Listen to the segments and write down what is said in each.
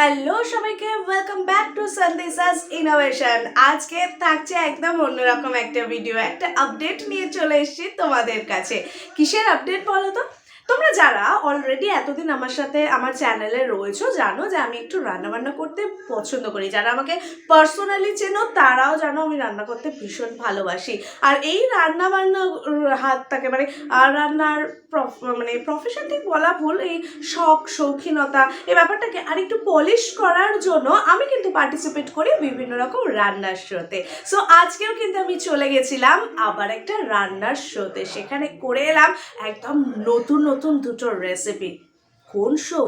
Hello সবাইকে, welcome back to সন্দিসাস innovation. আজকে থাকছে একদম অন্যরকম একটা ভিডিও, একটা আপডেট নিয়ে চলে এসেছি তোমাদের কাছে। কিসের আপডেট বলো তো? তোমরা যারা অলরেডি এতদিন আমার সাথে আমার চ্যানেলে রয়েছো জানো যে আমি একটু রান্নাবান্না করতে পছন্দ করি। যারা আমাকে পার্সোনালি চেনো তারাও জানো আমি রান্না করতে ভীষণ ভালোবাসি। আর এই রান্নাবান্না হাতটাকে রান্নার প্রফেশন ঠিক বলা ভুল, এই শখ শৌখিনতা এই ব্যাপারটাকে আর একটু পলিশ করার জন্য আমি কিন্তু পার্টিসিপেট করি বিভিন্ন রকম রান্নার শোতে। সো আজকেও কিন্তু আমি চলে গেছিলাম আবার একটা রান্নার শোতে, সেখানে করে এলাম একদম নতুন নতুন দুটো রেসিপি। কোন শো,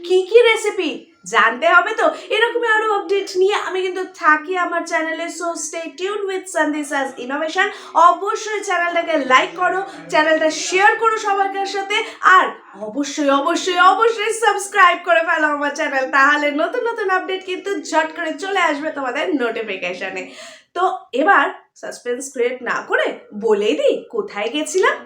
কি রেসিপি জানতে হবে তো। এরকমই আরো আপডেট নিয়ে আমি কিন্তু থাকি আমার চ্যানেলে। So stay tune with Sandisas innovation. অবশ্যই চ্যানেলটাকে লাইক করো, চ্যানেলটা শেয়ার করো সবার সাথে, আর অবশ্যই অবশ্যই অবশ্যই সাবস্ক্রাইব করে ফেলো আমার চ্যানেল, তাহলে নতুন নতুন আপডেট কিন্তু ঝট করে চলে আসবে তোমাদের নোটিফিকেশনে। তো এবার সাসপেন্স ক্রিয়েট না করে বলেই দিই কোথায় গেছিলাম।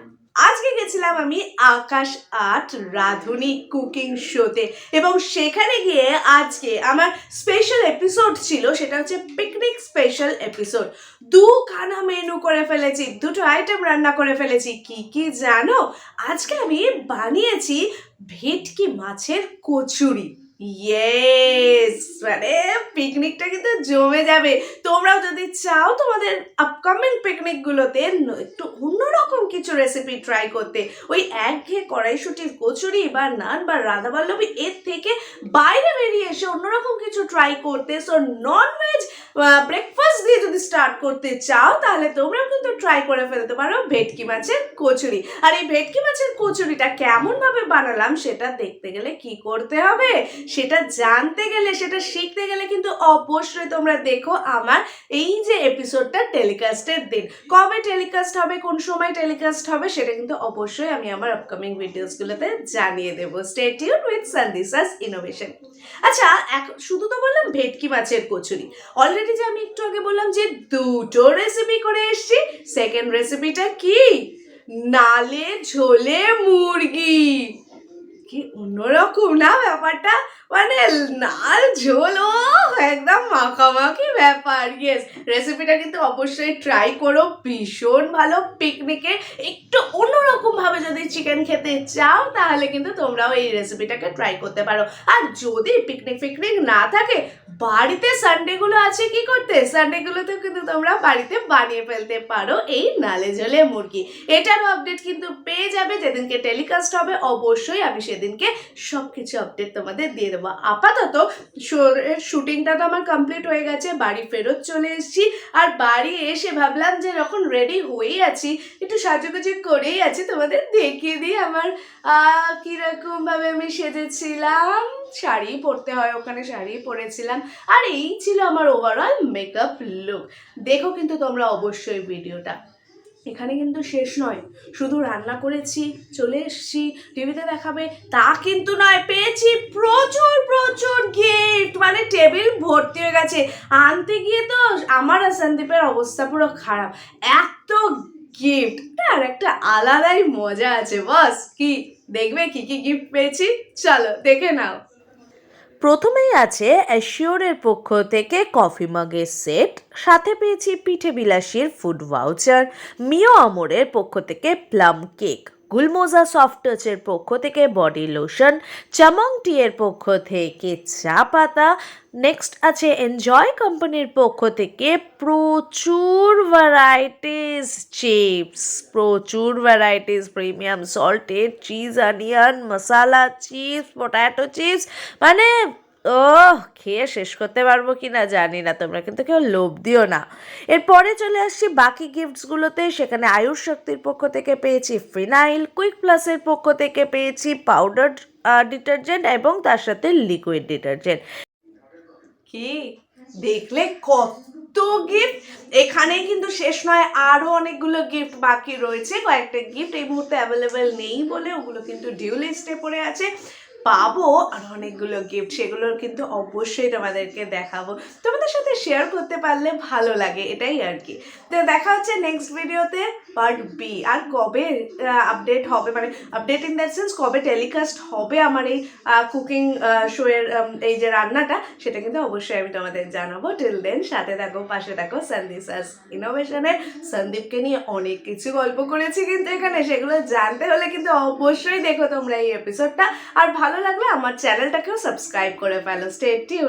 আজকে গেছিলাম আমি আকাশ আট রাঁধুনি কুকিং শোতে, এবং সেখানে গিয়ে আজকে আমার স্পেশাল এপিসোড ছিল, সেটা হচ্ছে পিকনিক স্পেশাল এপিসোড। দুখানা মেনু করে ফেলেছি, দুটো আইটেম রান্না করে ফেলেছি। কি জানো? আজকে আমি বানিয়েছি ভেটকি মাছের কচুরি। ইয়েস, মানে পিকনিকটা কিন্তু জমে যাবে। তোমরাও যদি চাও তোমাদের আপকামিং পিকনিকগুলোতে একটু অন্যরকম কিছু রেসিপি ট্রাই করতে, ওই একঘেয়ে কড়াইশুটির কচুরি বা নান বা রাধাবল্লভী এর থেকে বাইরে বেরিয়ে এসে অন্যরকম কিছু ট্রাই করতে, সো ননভেজ ব্রেকফাস্ট দিয়ে যদি স্টার্ট করতে চাও তাহলে তোমরাও কিন্তু ট্রাই করে ফেলতে পারো ভেটকি মাছের কচুরি। আর এই ভেটকি মাছের কচুরিটা কেমনভাবে বানালাম সেটা দেখতে গেলে কি করতে হবে, সেটা জানতে গেলে, সেটা শিখতে গেলে কিন্তু অবশ্যই তোমরা দেখো আমার এই যে এপিসোডটা টেলিকাস্টের দিন। কবে টেলিকাস্ট হবে, কোন সময় টেলিকাস্ট হবে সেটা কিন্তু অবশ্যই আমি আমার আপকামিং ভিডিওসগুলোতে জানিয়ে দেবো। Stay tune with Sandisas innovation. আচ্ছা, শুধু তো বললাম ভেটকি মাছের কচুরি, অলরেডি যে আমি একটু আগে বললাম যে দুটো রেসিপি করে এসছি। সেকেন্ড রেসিপিটা কি? নালে ঝোলে মুরগি। কি অন্যরকম না ব্যাপারটা, মানে নাল ঝোল, ও একদম মাখামাখি ব্যাপার। ইয়েস, রেসিপিটা কিন্তু অবশ্যই ট্রাই করো, ভীষণ ভালো। পিকনিকে একটু অন্যরকম ভাবে যদি চিকেন খেতে চাও তাহলে কিন্তু তোমরাও এই রেসিপিটাকে ট্রাই করতে পারো। আর যদি পিকনিক না থাকে, বাড়িতে সানডেগুলো আছে, কি করতে, সানডেগুলোতেও কিন্তু তোমরা বাড়িতে বানিয়ে ফেলতে পারো এই নালে ঝোলে মুরগি। এটারও আপডেট কিন্তু পেয়ে যাবে যেদিনকে টেলিকাস্ট হবে। অবশ্যই আমি সেদিনকে সবকিছু আপডেট তোমাদের দিয়ে দেবো। আপাতত শুটিংটা তো আমার কমপ্লিট হয়ে গেছে, বাড়ি ফেরত চলে এসেছি। আর বাড়ি এসে ভাবলাম যে যখন রেডি হয়েই আছি, একটু সাজুগুজু করেই আছি, তোমাদের দেখিয়ে দিই আমার কিরকম ভাবে আমি সেজেছিলাম। শাড়ি পরতে হয়, ওখানে শাড়ি পরেছিলাম, আর এই ছিল আমার ওভারঅল মেকআপ লুক। দেখো কিন্তু তোমরা অবশ্যই ভিডিওটা। এখানে কিন্তু শেষ নয়, শুধু রান্না করেছি চলে এসছি টিভিতে দেখাবে তা কিন্তু নয়, পেয়েছি প্রচুর প্রচুর গিফট, মানে টেবিল ভর্তি হয়ে গেছে। আনতে গিয়ে তো আমার আর সন্দীপের অবস্থা পুরো খারাপ, এত গিফট। আর একটা আলাদাই মজা আছে বস। কি দেখবে কি গিফট পেয়েছি? চলো দেখে নাও। প্রথমেই আছে অ্যাশিওরের পক্ষ থেকে কফি মাগের সেট, সাথে পেয়েছি পিঠে বিলাসীর ফুড ভাউচার, মিও আমরের পক্ষ থেকে প্লাম কেক, গুলমোজা সফট টাচের পক্ষ থেকে বডি লোশন, চামং টি এর পক্ষ থেকে চা পাতা। নেক্সট আছে এনজয় কোম্পানির পক্ষ থেকে প্রচুর ভ্যারাইটিস চিপস, প্রচুর varieties premium salted cheese, onion masala chips, potato chips, মানে খেয়ে শেষ করতে পারবো কি না জানি না, তোমরা কিন্তু কেউ লোভ দিও না। এরপরে চলে আসছি বাকি গিফটসগুলোতে। সেখানে আয়ুষ শক্তির পক্ষ থেকে পেয়েছি ফিনাইল, কুইক প্লাসের পক্ষ থেকে পেয়েছি পাউডার ডিটারজেন্ট এবং তার সাথে লিকুইড ডিটারজেন্ট। কি দেখলে কত গিফট! এখানে কিন্তু শেষ নয়, আরো অনেকগুলো গিফট বাকি রয়েছে। কয়েকটা গিফট এই মুহূর্তে অ্যাভেলেবেল নেই বলে ওগুলো কিন্তু ডিউ লিস্টে পড়ে আছে। পাবো আর অনেকগুলো গিফট, সেগুলো কিন্তু অবশ্যই তোমাদেরকে দেখাবো, তোমাদের সাথে শেয়ার করতে পারলে ভালো লাগে, এটাই আর কি। তো দেখা হচ্ছে নেক্সট ভিডিওতে পার্ট বি। আর কবে আপডেট হবে, মানে আপডেট ইন দ্যাট সেন্স কবে টেলিকাস্ট হবে আমার এই কুকিং শোয়ের এই যে রান্নাটা, সেটা কিন্তু অবশ্যই আমি তোমাদের জানাবো। টিল দেন সাথে থাকো, পাশে থাকো। সন্দিসাস ইনোভেশনের সন্দীপকে নিয়ে অনেক কিছু গল্প করেছি কিন্তু এখানে, সেগুলো জানতে হলে কিন্তু অবশ্যই দেখো তোমরা এই এপিসোডটা। আর ভালো লাগলে আমার চ্যানেলটাকেও সাবস্ক্রাইব করে ফেলো। Stay tune.